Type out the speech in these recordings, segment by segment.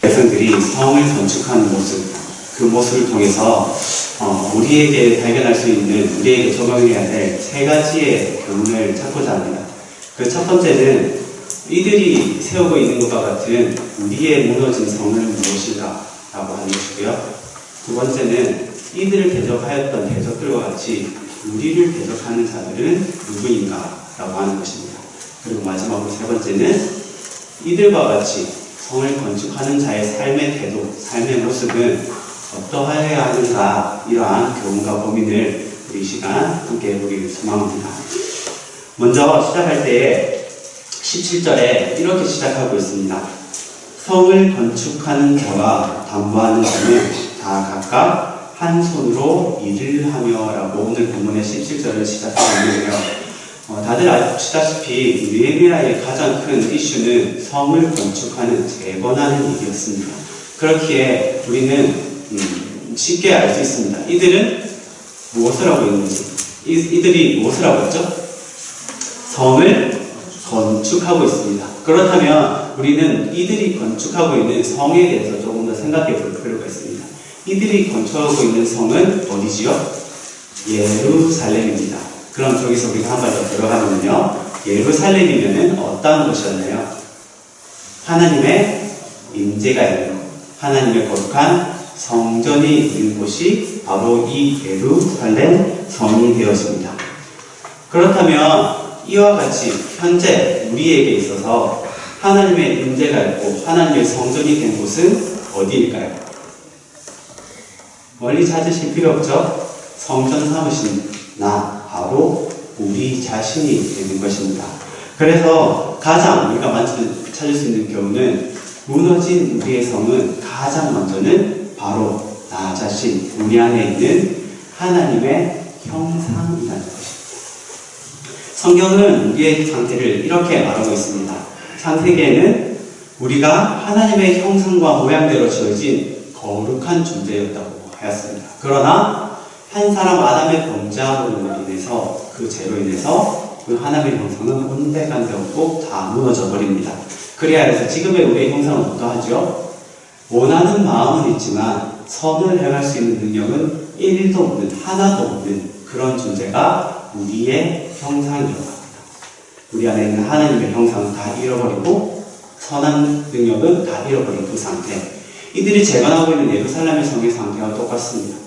백성들이 성을 건축하는 모습, 그 모습을 통해서 우리에게 발견할 수 있는, 우리에게 적용해야 될 세 가지의 교훈을 찾고자 합니다. 그 첫 번째는 이들이 세우고 있는 것과 같은 우리의 무너진 성은 무엇인가 라고 하는 것이고요. 두 번째는 이들을 대적하였던 대적들과 같이 우리를 대적하는 자들은 누구인가 라고 하는 것입니다. 그리고 마지막으로 세 번째는 이들과 같이 성을 건축하는 자의 삶의 태도, 삶의 모습은 어떠해야 하는가, 이러한 교훈과 고민을 우리 이 시간 함께 해보기를 소망합니다. 먼저 시작할 때에 17절에 이렇게 시작하고 있습니다. 성을 건축하는 자와 담보하는 자는 다 각각 한 손으로 일을 하며 라고 오늘 본문의 17절을 시작하고 있는데요. 다들 아시다시피 느헤미야의 가장 큰 이슈는 성을 건축하는, 재건하는 일이었습니다. 그렇기에 우리는 쉽게 알 수 있습니다. 이들은 무엇을 하고 있는지, 이들이 무엇을 하고 있죠? 성을 건축하고 있습니다. 그렇다면 우리는 이들이 건축하고 있는 성에 대해서 조금 더 생각해 볼 필요가 있습니다. 이들이 건축하고 있는 성은 어디지요? 예루살렘입니다. 그럼 저기서 우리가 한 발 더 들어가면요, 예루살렘이면은 어떠한 곳이었나요? 하나님의 임재가 있는, 하나님의 거룩한 성전이 있는 곳이 바로 이 예루살렘 성이 되었습니다. 그렇다면 이와 같이 현재 우리에게 있어서 하나님의 임재가 있고 하나님의 성전이 된 곳은 어디일까요? 멀리 찾으실 필요 없죠? 성전 삼으신 나, 바로 우리 자신이 되는 것입니다. 그래서 가장 우리가 찾을 수 있는 교훈은, 무너진 우리의 성은 가장 먼저는 바로 나 자신, 우리 안에 있는 하나님의 형상이라는 것입니다. 성경은 우리의 상태를 이렇게 말하고 있습니다. 창세기에는 우리가 하나님의 형상과 모양대로 지어진 거룩한 존재였다고 하였습니다. 그러나 한 사람 아담의 범죄함으로 인해서, 그 죄로 인해서 그 하나님의 형상은 온데간데 없고 다 무너져 버립니다. 그래야 해서 지금의 우리의 형상은 어떠하죠? 원하는 마음은 있지만 선을 행할 수 있는 능력은 1도 없는, 하나도 없는 그런 존재가 우리의 형상이라고 합니다. 우리 안에 있는 하나님의 형상은 다 잃어버리고 선한 능력은 다 잃어버린 그 상태. 이들이 재건하고 있는 예루살렘의 성의 상태와 똑같습니다.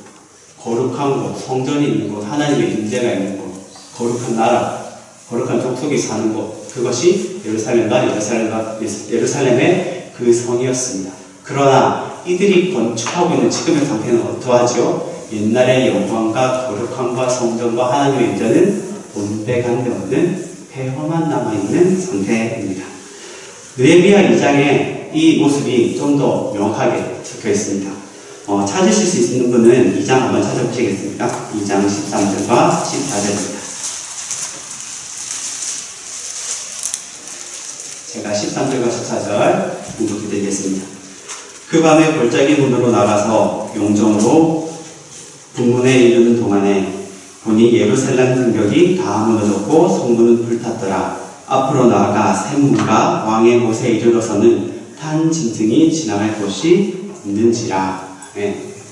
거룩한 곳, 성전이 있는 곳, 하나님의 임재가 있는 곳, 거룩한 나라, 거룩한 족속이 사는 곳, 그것이 예루살렘의 그 성이었습니다. 그러나 이들이 건축하고 있는 지금의 상태는 어떠하죠? 옛날의 영광과 거룩함과 성전과 하나님의 임재는 온데간데 없는 폐허만 남아있는 상태입니다. 느헤미야 2장에 이 모습이 좀 더 명확하게 적혀 있습니다. 찾으실 수 있는 분은 2장 한번 찾아보시겠습니까? 2장 13절과 14절입니다. 제가 13절과 14절 공독해 드리겠습니다. 그 밤에 골짜기 문으로 나가서 용정으로 북문에 이르는 동안에 보니 예루살렘 성벽이 다 무너졌고 성문은 불탔더라. 앞으로 나아가 샘문과 왕의 곳에 이르러서는 탄 짐승이 지나갈 곳이 있는지라.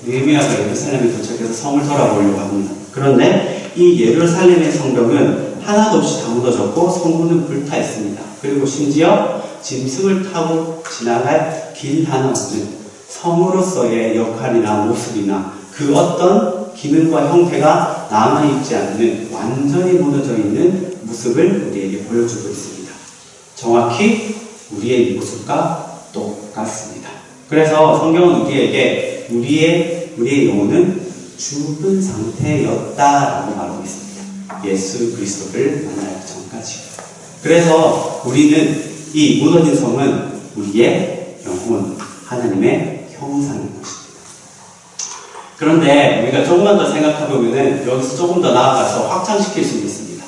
느헤미야가 예루살렘에 도착해서 성을 돌아보려고 합니다. 그런데 이 예루살렘의 성벽은 하나도 없이 다 무너졌고 성문은 불타 있습니다. 그리고 심지어 짐승을 타고 지나갈 길 하나 없는, 성으로서의 역할이나 모습이나 그 어떤 기능과 형태가 남아있지 않는, 완전히 무너져 있는 모습을 우리에게 보여주고 있습니다. 정확히 우리의 모습과 똑같습니다. 그래서 성경은 우리에게 우리의 영혼은 죽은 상태였다라고 말하고 있습니다. 예수 그리스도를 만날 전까지. 그래서 우리는, 이 무너진 성은 우리의 영혼, 하나님의 형상인 것입니다. 그런데 우리가 조금만 더 생각해보면 여기서 조금 더 나아가서 확장시킬 수 있습니다.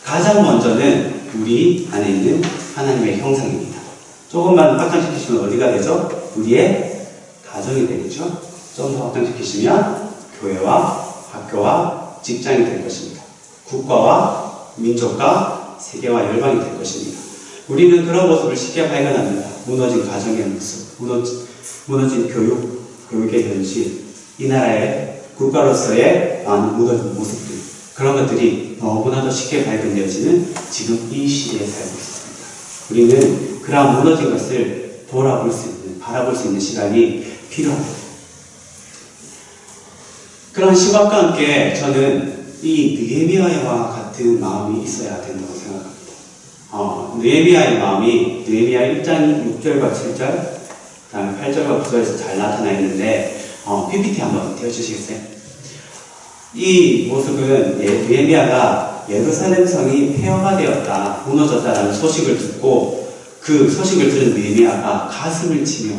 가장 먼저는 우리 안에 있는 하나님의 형상입니다. 조금만 확장시키시면 어디가 되죠? 우리의 가정이 되겠죠? 좀 더 확장시키시면 교회와 학교와 직장이 될 것입니다. 국가와 민족과 세계와 열방이 될 것입니다. 우리는 그런 모습을 쉽게 발견합니다. 무너진 가정의 모습, 무너진 교육의 현실, 이 나라의 국가로서의 많은 무너진 모습들, 그런 것들이 너무나도 쉽게 발견되어지는 지금 이 시대에 살고 있습니다. 우리는 그러한 무너진 것을 바라볼 수 있는 시간이 필요합니다. 그런 시각과 함께 저는 이 느헤미야와 같은 마음이 있어야 된다고 생각합니다. 느헤미야의 마음이 느헤미야 1장 6절과 7절, 그다음에 8절과 9절에서 잘 나타나 있는데 PPT 한번 띄워주시겠어요? 이 모습은 느헤미야가 예루살렘 성이 폐허가 되었다, 무너졌다라는 소식을 듣고 그 소식을 들은 느헤미야가 가슴을 치며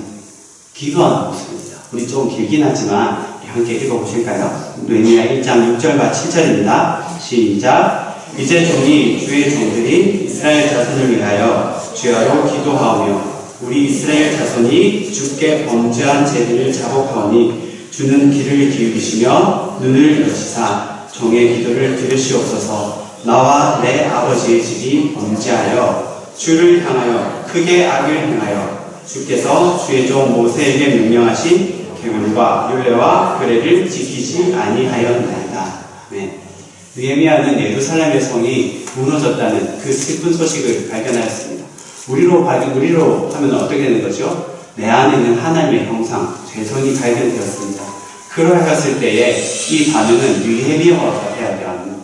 기도하는 모습입니다. 우리 좀 길긴 하지만 함께 읽어보실까요? 느헤미야 1장 6절과 7절입니다. 시작. 이제 종이 주의 종들이 이스라엘 자손을 위하여 주야로 기도하오며 우리 이스라엘 자손이 주께 범죄한 죄들을 자복하오니 주는 귀를 기울이시며 눈을 여시사 종의 기도를 들으시옵소서. 나와 내 아버지의 집이 범죄하여 주를 향하여 크게 악을 행하여 주께서 주의 종 모세에게 명령하신 계명과 율례와 규례를 지키지 아니하였나이다. 네. 느헤미야는 예루살렘의 성이 무너졌다는 그 슬픈 소식을 발견하였습니다. 우리로 하면 어떻게 되는 거죠? 내 안에 있는 하나님의 형상, 죄성이 발견되었습니다. 그러했을 때에 이 반응은 느헤미야가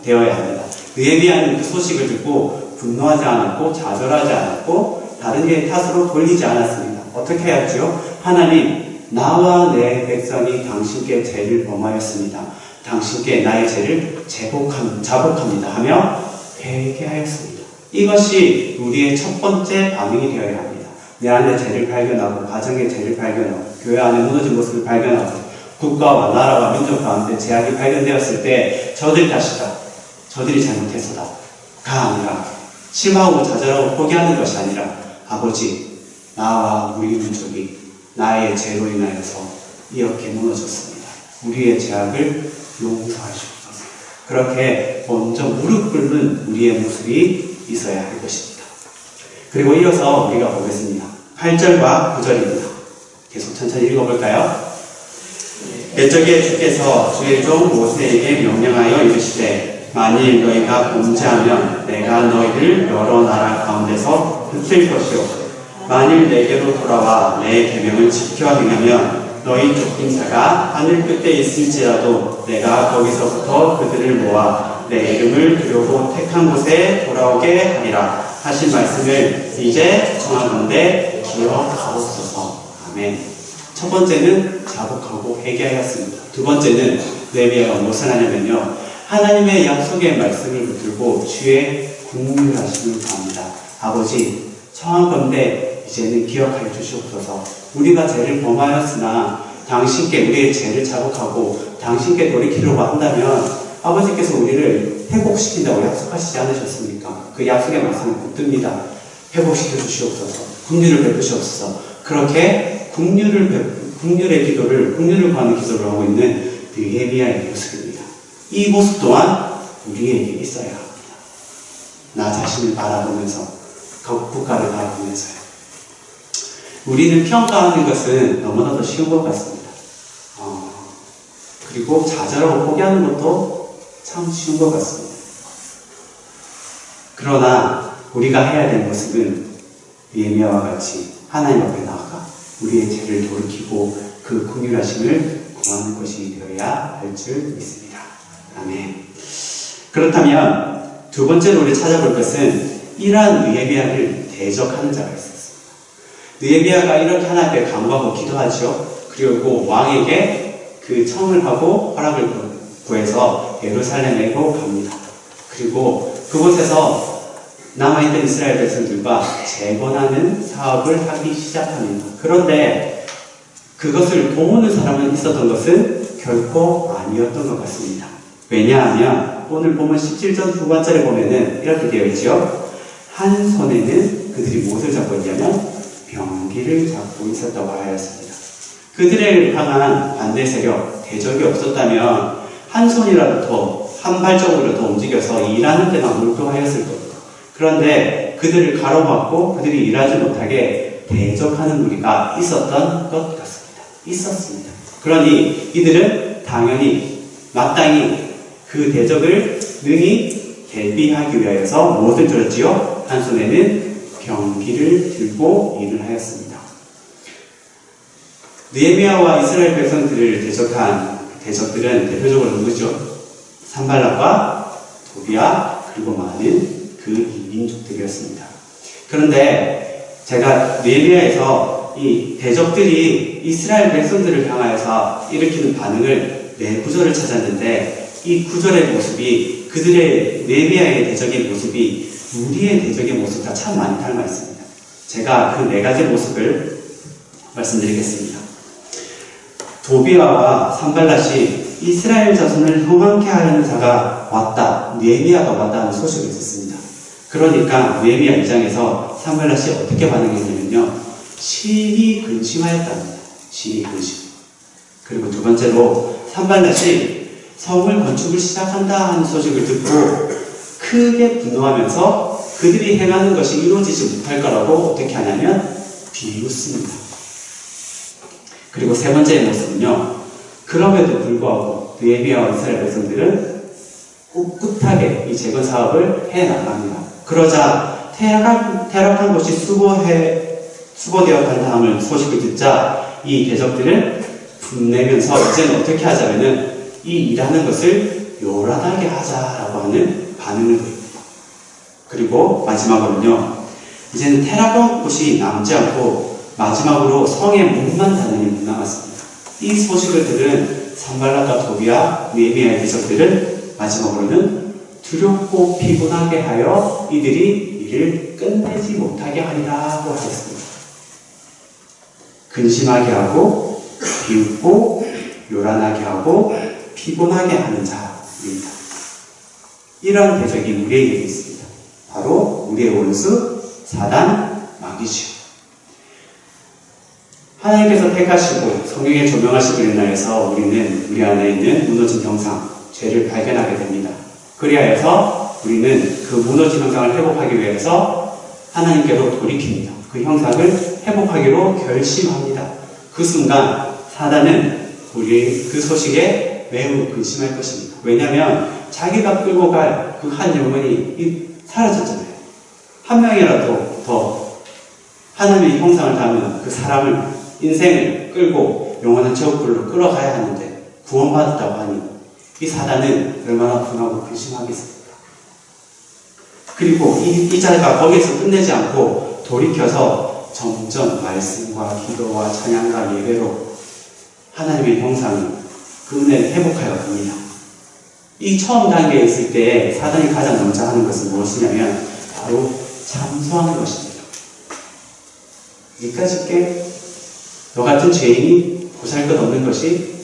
되어야 합니다. 느헤미야는 그 소식을 듣고 분노하지 않았고 좌절하지 않았고 다른 게 탓으로 돌리지 않았습니다. 어떻게 해야죠? 하나님, 나와 내 백성이 당신께 죄를 범하였습니다. 당신께 나의 죄를 자복합니다 하며 회개하였습니다. 이것이 우리의 첫 번째 반응이 되어야 합니다. 내 안에 죄를 발견하고 가정의 죄를 발견하고 교회 안에 무너진 모습을 발견하고 국가와 나라와 민족 가운데 죄악이 발견되었을 때 저들 탓이다, 저들이 잘못해서다가 아니라 실망하고 좌절하고 포기하는 것이 아니라 아버지, 나와 우리 민족이 나의 죄로 인하여서 이렇게 무너졌습니다. 우리의 죄악을 용서하시옵소서. 그렇게 먼저 무릎 꿇는 우리의 모습이 있어야 할 것입니다. 그리고 이어서 우리가 보겠습니다. 8절과 9절입니다. 계속 천천히 읽어볼까요? 옛적에 주께서 주의 종 모세에게 명령하여 이르시되 만일 너희가 범죄하면 내가 너희를 여러 나라 가운데서 흩을 것이요 만일 내게로 돌아와 내 계명을 지켜 행하면 너희 쫓긴 자가 하늘 끝에 있을지라도 내가 거기서부터 그들을 모아 내 이름을 두려고 택한 곳에 돌아오게 하리라 하신 말씀을 이제 청하건대 기억하옵소서. 아멘. 첫 번째는 자복하고 회개하였습니다. 두 번째는 느헤미야가 무엇을 하냐면요, 하나님의 약속의 말씀을 붙들고 주의 국률하심을 구합니다. 아버지, 청하건대 이제는 기억하여 주시옵소서. 우리가 죄를 범하였으나 당신께 우리의 죄를 자복하고 당신께 돌이키려고 한다면 아버지께서 우리를 회복시킨다고 약속하시지 않으셨습니까? 그 약속의 말씀을 붙듭니다. 회복시켜 주시옵소서. 긍휼을 베푸시옵소서. 그렇게 긍휼의 기도를, 긍휼을 구하는 기도를 하고 있는 느헤미야의 모습입니다. 이 모습 또한 우리에게 있어야 합니다. 나 자신을 바라보면서, 국가를 바라보면서요. 우리는 평가하는 것은 너무나도 쉬운 것 같습니다. 그리고 좌절하고 포기하는 것도 참 쉬운 것 같습니다. 그러나 우리가 해야 될 모습은 느헤미야와 같이 하나님 앞에 나아가 우리의 죄를 돌이키고 그 긍휼하심을 구하는 것이 되어야 할 줄 믿습니다. 아멘. 그렇다면 두 번째로 우리 찾아볼 것은 이러한 느헤미야를 대적하는 자가 있습니다. 느헤미야가 이렇게 하나님 앞에 간구하고 기도하죠. 그리고 왕에게 그 청을 하고 허락을 구해서 예루살렘으로 갑니다. 그리고 그곳에서 남아있던 이스라엘 백성들과 재건하는 사업을 하기 시작합니다. 그런데 그것을 도우는 사람은 있었던 것은 결코 아니었던 것 같습니다. 왜냐하면 오늘 보면 17절 후반절에 보면은 이렇게 되어 있죠. 한 손에는 그들이 무엇을 잡고 있냐면 병기를 잡고 있었다고 하였습니다. 그들을 향한 반대 세력, 대적이 없었다면 한 손이라도 더, 한 발짝으로 더 움직여서 일하는 데만 몰두하였을 겁니다. 그런데 그들을 가로막고 그들이 일하지 못하게 대적하는 무리가 있었던 것 같습니다. 있었습니다. 그러니 이들은 당연히 마땅히 그 대적을 능히 대비하기 위하여서 무엇을 들었지요? 한 손에는 병기를 들고 일을 하였습니다. 느헤미야와 이스라엘 백성들을 대적한 대적들은 대표적으로 누구죠? 산발락과 도비야 그리고 많은 그 민족들이었습니다. 그런데 제가 느헤미야에서 이 대적들이 이스라엘 백성들을 향하여서 일으키는 반응을 네 구절을 찾았는데 이 구절의 모습이 그들의 느헤미야의 대적의 모습이 우리의 대적의 모습과 참 많이 닮아 있습니다. 제가 그 네 가지 모습을 말씀드리겠습니다. 도비야와 산발랏이 이스라엘 자손을 흥황케 하려는 자가 왔다, 느헤미야가 왔다 하는 소식이 있었습니다. 그러니까 느헤미야 입장에서 산발랏이 어떻게 반응했냐면요, 심히 근심하였답니다. 심히 근심. 그리고 두 번째로 산발랏이 성을 건축을 시작한다 하는 소식을 듣고 크게 분노하면서 그들이 행하는 것이 이루어지지 못할 거라고 어떻게 하냐면 비웃습니다. 그리고 세 번째의 모습은요, 그럼에도 불구하고 느헤미야와 이스라엘 백성들은 꿋꿋하게 이 재건 사업을 해나갑니다. 그러자 퇴락한 곳이 수거되어 간다 하는 소식을 듣자 이 대적들은 분내면서 이제는 어떻게 하자면은 이 일하는 것을 요란하게 하자라고 하는 반응을 보입니다. 그리고 마지막으로는요, 이제는 퇴락한 곳이 남지 않고 마지막으로 성의 문만 닫는 게 남았습니다. 이 소식을 들은 산발락과 도비야, 느헤미야의 대적들은 마지막으로는 두렵고 피곤하게 하여 이들이 일을 끝내지 못하게 하리라고 하였습니다. 근심하게 하고 비웃고 요란하게 하고 피곤하게 하는 자입니다. 이런 대적이 우리에게 있습니다. 바로 우리의 원수 사단 마귀죠. 하나님께서 택하시고 성경에 조명하시기로 인하여서 우리는 우리 안에 있는 무너진 형상, 죄를 발견하게 됩니다. 그리하여서 우리는 그 무너진 형상을 회복하기 위해서 하나님께로 돌이킵니다. 그 형상을 회복하기로 결심합니다. 그 순간 사단은 우리 그 소식에 매우 근심할 것입니다. 왜냐하면 자기가 끌고 갈 그 한 영혼이 사라졌잖아요. 한 명이라도 더 하나님의 형상을 닮은 그 사람을, 인생을 끌고 영원한 지옥불로 끌어가야 하는데 구원받았다고 하니 이 사단은 얼마나 분하고 근심하겠습니까? 그리고 이 자가 거기에서 끝내지 않고 돌이켜서 점점 말씀과 기도와 찬양과 예배로 하나님의 형상을 그 은혜를 회복하여 갑니다. 이 처음 단계에 있을 때 사단이 가장 먼저 하는 것은 무엇이냐면 바로 참소하는 것입니다. 이까짓게 너 같은 죄인이 보잘것없는 것이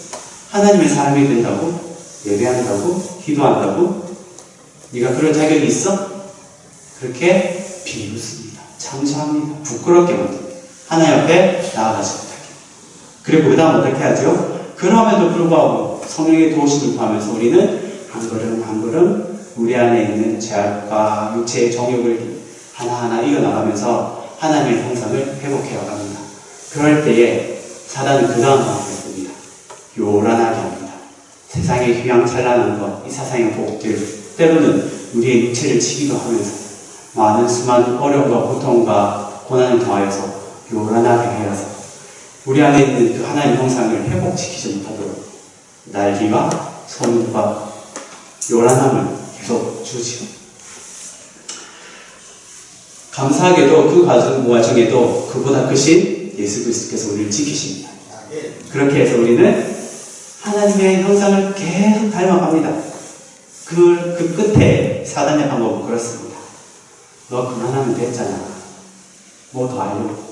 하나님의 사람이 된다고? 예배한다고? 기도한다고? 네가 그럴 자격이 있어? 그렇게 비웃습니다. 참소합니다. 부끄럽게 만듭니다. 하나님 앞에 나아가지 못하게. 그리고 그 다음 어떻게 하죠? 그럼에도 불구하고 성령의 도우심을 구하면서 우리는 한 걸음 한 걸음 우리 안에 있는 죄악과 육체의 정욕을 하나하나 이겨나가면서 하나님의 형상을 회복해 갑니다. 그럴 때에 사단은 그 다음 방법을 씁니다. 요란하게 합니다. 세상의 휘황찬란한 것, 이 세상의 복들, 때로는 우리의 육체를 치기도 하면서 많은 수많은 어려움과 고통과 고난을 더하여서 요란하게 하여서 우리 안에 있는 그 하나님의 형상을 회복시키지 못하도록 날개와 손과 요란함을 계속 주지요. 감사하게도 그 과정에도 그보다 크신 예수 그리스도께서 우리를 지키십니다. 그렇게 해서 우리는 하나님의 형상을 계속 닮아갑니다. 그 끝에 사단의 방법은 그렇습니다. 너 그만하면 됐잖아. 뭐 더 알려고.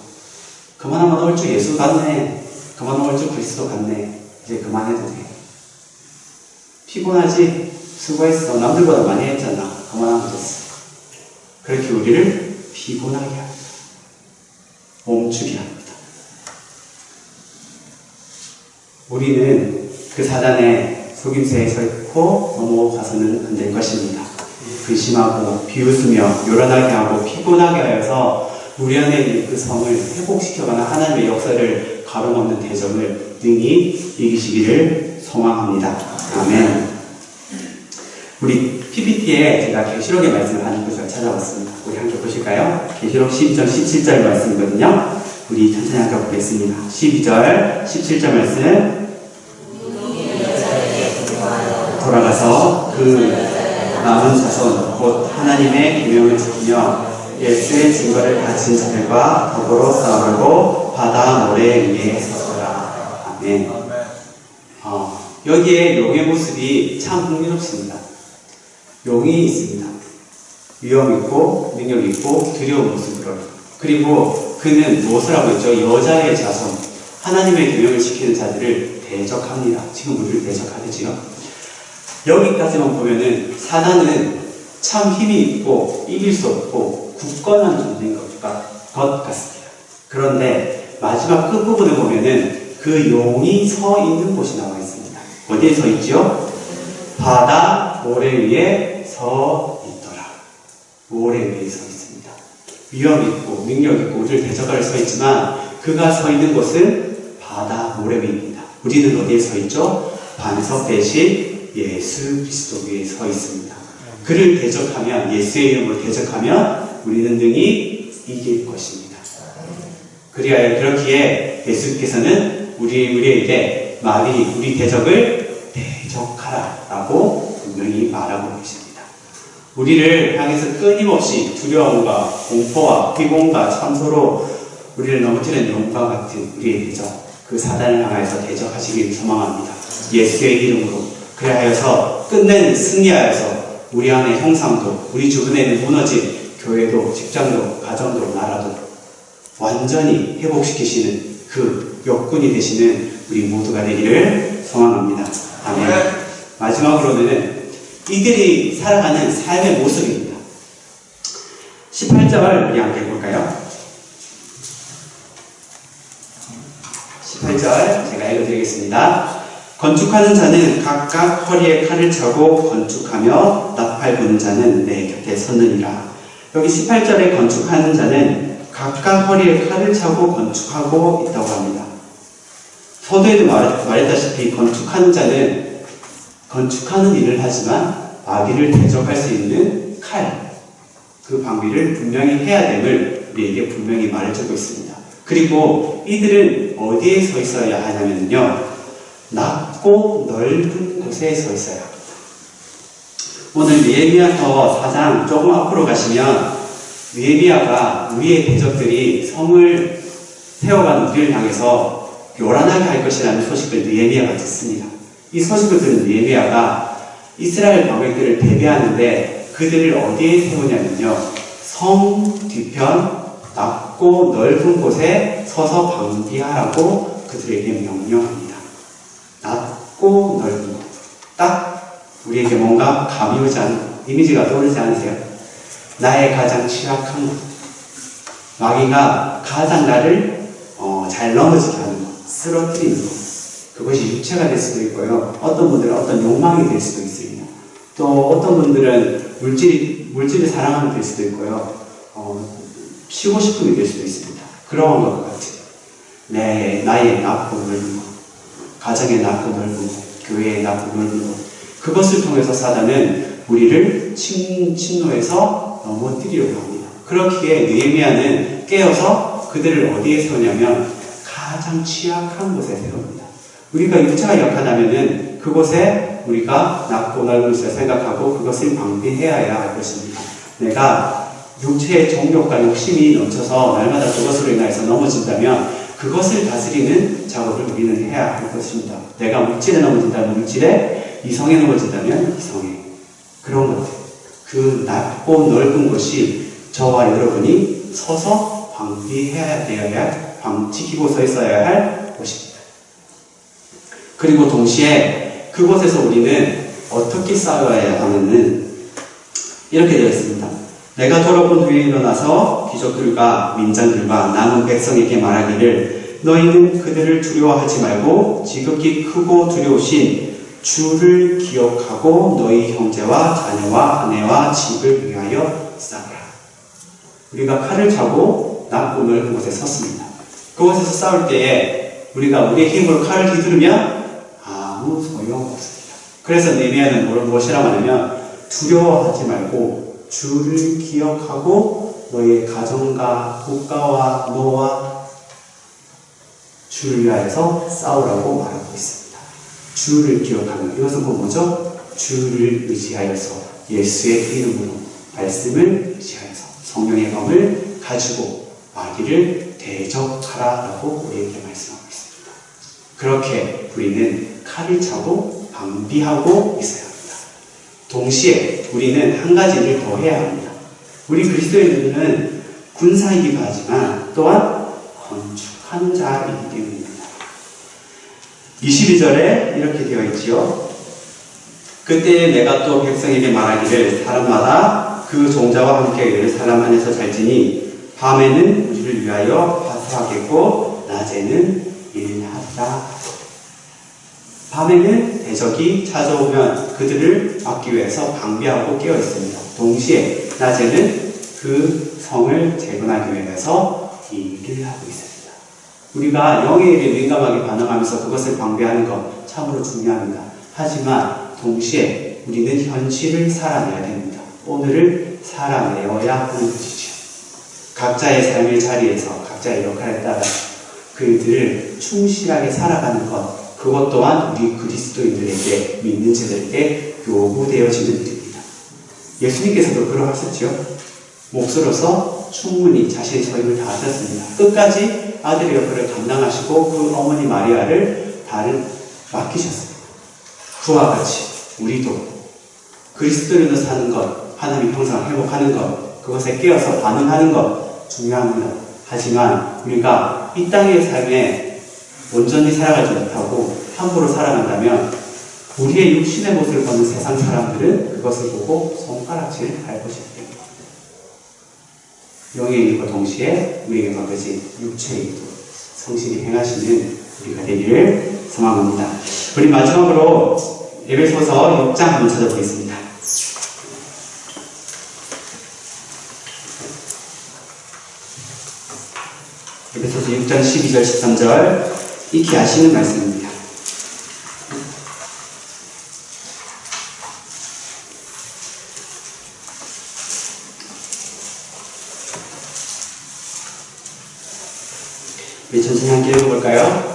그만하면 얼추 예수 같네. 그만하면 얼추 그리스도 같네. 이제 그만해도 돼. 피곤하지? 수고했어. 남들보다 많이 했잖아. 그만하면 됐어. 그렇게 우리를 피곤하게 합니다. 멈추게 합니다. 우리는 그 사단의 속임수에 설고 넘어가서는 안 될 것입니다. 근심하고 비웃으며 요란하게 하고 피곤하게 하여서 우리 안에 있는 그 성을 회복시켜가는 하나님의 역사를 가로막는 대적을 능히 이기시기를 소망합니다. 아멘. 우리 PPT에 제가 계시록의 말씀을 하는 것을 찾아봤습니다. 우리 함께 보실까요? 계시록 12장 17절 말씀이거든요. 우리 천천히 함께 보겠습니다. 12절 17절 말씀. 돌아가서 그 남은 자손 곧 하나님의 계명을 지키며 예수의 증거를 가진 자들과 더불어 싸우고 바다 모래 위에 섰더라. 아멘. 여기에 용의 모습이 참 흥미롭습니다. 용이 있습니다. 위험 있고 능력 있고 두려운 모습으로. 그리고 그는 무엇을 하고 있죠? 여자의 자손, 하나님의 계명을 지키는 자들을 대적합니다. 지금 우리를 대적하겠지요. 여기까지만 보면은 사단은 참 힘이 있고 이길 수 없고 굳건한 존재인 것 같습니다. 그런데 마지막 끝부분을 보면은 그 용이 서 있는 곳이 나와 있습니다. 어디에 서 있죠? 바다 모래 위에 서 있더라. 모래 위에 서 있습니다. 위험 있고 능력 있고 우리를 대적할 서 있지만 그가 서 있는 곳은 바다 모래 위입니다. 우리는 어디에 서 있죠? 반석 대신 예수 그리스도 위에 서 있습니다. 그를 대적하면, 예수의 이름으로 대적하면 우리는 능히 이길 것입니다. 그렇기에 예수께서는 우리에게 우리 대적을 대적하라 라고 분명히 말하고 계십니다. 우리를 향해서 끊임없이 두려움과 공포와 피곤과 참소로 우리를 넘어뜨리는 용과 같은 우리의 대적, 그 사단을 향해서 대적하시기를 소망합니다. 예수의 이름으로. 그래하여서 끝내는 승리하여서 우리 안의 형상도, 우리 주변에 있는 무너진 교회도, 직장도, 가정도, 나라도 완전히 회복시키시는 그 역군이 되시는 우리 모두가 되기를 소망합니다. 아멘. 마지막으로는 이들이 살아가는 삶의 모습입니다. 18절 우리 함께 볼까요? 18절 제가 읽어드리겠습니다. 건축하는 자는 각각 허리에 칼을 차고 건축하며 나팔 부는 자는 내 곁에 섰느니라. 여기 18절에 건축하는 자는 각각 허리에 칼을 차고 건축하고 있다고 합니다. 서두에도 말했다시피 건축하는 자는 건축하는 일을 하지만 마귀를 대적할 수 있는 칼, 그 방비를 분명히 해야 됨을 우리에게 분명히 말해주고 있습니다. 그리고 이들은 어디에 서 있어야 하냐면요, 낮고 넓은 곳에 서 있어야 합니다. 오늘 느헤미야서 4장 조금 앞으로 가시면 느헤미야가 우리의 대적들이 성을 세워가는 우리를 향해서 요란하게 할 것이라는 소식을 느헤미야가 듣습니다. 이 소식을 들은 느헤미야가 이스라엘 방백들을 대비하는데 그들을 어디에 세우냐면요, 성 뒤편 낮고 넓은 곳에 서서 방비하라고 그들에게 명령합니다. 낮고 넓은 곳. 딱 우리에게 뭔가 감이 오지 않는 이미지가 떠오르지 않으세요? 나의 가장 취약한 곳. 마귀가 가장 나를 잘 넘어지게 하는 곳. 쓰러뜨리는 곳. 그것이 육체가 될 수도 있고요. 어떤 분들은 어떤 욕망이 될 수도 있습니다. 또 어떤 분들은 물질을 사랑하면 될 수도 있고요. 쉬고 싶음이 될 수도 있습니다. 그런 것 같아요. 나의 낮고 넓은 곳. 가정의 낮고 넓은 곳, 교회의 낮고 넓은 곳, 그것을 통해서 사단은 우리를 침노해서 넘어뜨리려고 합니다. 그렇기에 느헤미야는 깨어서 그들을 어디에 세우냐면 가장 취약한 곳에 세웁니다. 우리가 육체가 약하다면은 그곳에 우리가 낮고 넓은 곳을 생각하고 그것을 방비해야 할 것입니다. 내가 육체의 정욕과 욕심이 넘쳐서 날마다 그것으로 인해서 넘어진다면 그것을 다스리는 작업을 우리는 해야 할 것입니다. 내가 물질에 넘어진다면 물질에, 이성에 넘어진다면 이성에. 그런 것 같아요. 그 낮고 넓은 곳이 저와 여러분이 서서 지키고 서 있어야 할 곳입니다. 그리고 동시에 그곳에서 우리는 어떻게 싸워야 하면은 이렇게 되어 있습니다. 내가 돌아본 후에 일어나서 귀족들과 민장들과 남은 백성에게 말하기를 너희는 그들을 두려워하지 말고 지극히 크고 두려우신 주를 기억하고 너희 형제와 자녀와 아내와 집을 위하여 싸우라. 우리가 칼을 차고 낮고 넓은 곳에 섰습니다. 그곳에서 싸울 때에 우리가 우리의 힘으로 칼을 휘두르면 아무 소용없습니다. 그래서 느헤미야는 무엇이라고 하냐면 두려워하지 말고 주를 기억하고 너의 가정과 국가와 너와 주를 위하여서 싸우라고 말하고 있습니다. 주를 기억하는 이것은 뭐죠? 주를 의지하여서 예수의 이름으로 말씀을 의지하여서 성령의 검을 가지고 마귀를 대적하라라고 우리에게 말씀하고 있습니다. 그렇게 우리는 칼을 차고 방비하고 있어야 합니다. 동시에 우리는 한 가지를 더 해야 합니다. 우리 그리스도인들은 군사이기도 하지만 또한 건축하는 자이기 때문입니다. 22절에 이렇게 되어 있지요. 그때 내가 또 백성에게 말하기를 사람마다 그 종자와 함께 이를 사람 안에서 잘지니 밤에는 우리를 위하여 파수하겠고 낮에는 일하리라. 밤에는 대적이 찾아오면 그들을 막기 위해서 방비하고 깨어 있습니다. 동시에 낮에는 그 성을 재건하기 위해서 일을 하고 있습니다. 우리가 영의 일에 민감하게 반응하면서 그것을 방비하는 것 참으로 중요합니다. 하지만 동시에 우리는 현실을 살아내야 됩니다. 오늘을 살아내어야 하는 것이죠. 각자의 삶의 자리에서 각자의 역할에 따라 그들을 충실하게 살아가는 것, 그것 또한 우리 그리스도인들에게, 믿는 자들에게 요구되어지는 일입니다. 예수님께서도 그러하셨죠. 목수로서 충분히 자신의 소임을 다하셨습니다. 끝까지 아들의 역할을 감당하시고 그 어머니 마리아를 맡기셨습니다. 그와 같이 우리도 그리스도인으로 사는 것, 하나님의 형상을 회복하는 것, 그것에 깨어서 반응하는 것 중요합니다. 하지만 우리가 이 땅의 삶에 온전히 살아가지 못하고 함부로 살아간다면 우리의 육신의 모습을 보는 세상 사람들은 그것을 보고 손가락질을 할 것이기 때문입니다. 영의 일과 동시에 우리에게 맡겨진 육체의 일도 성실히 행하시는 우리가 되기를 소망합니다. 우리 마지막으로 에베소서 6장 한번 찾아보겠습니다. 에베소서 6장 12절 13절 익히 아시는 말씀입니다. 우리 천천히 함께 읽어볼까요?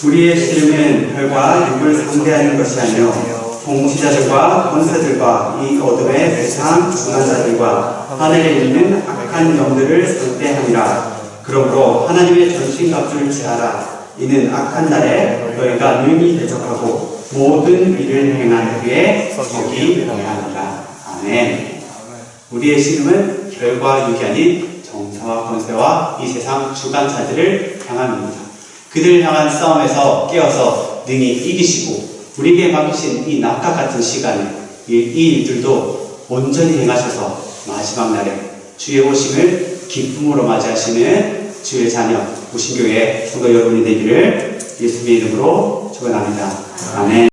우리의 씨름은 혈과 육을 상대하는 것이 아니요 통치자들과 권세들과 이 어둠의 세상 주관자들과 하늘에 있는 악한 영들을 상대하니라. 그러므로 하나님의 전신갑주를 취하라. 이는 악한 날에 너희가 능히 대적하고 모든 일을 행한 후에 적이 당하리라. 아멘. 우리의 씨름은 혈과 육이 아닌 정사와 권세와 이 세상 주관자들을 향합니다. 그들을 향한 싸움에서 깨어서 능히 이기시고 우리에게 맡기신 이 낙각 같은 시간에 이 일들도 온전히 행하셔서 마지막 날에 주의 오심을 기쁨으로 맞이하시는 주의 자녀 무신교회 성도 여러분이 되기를 예수님의 이름으로 축원합니다. 아멘.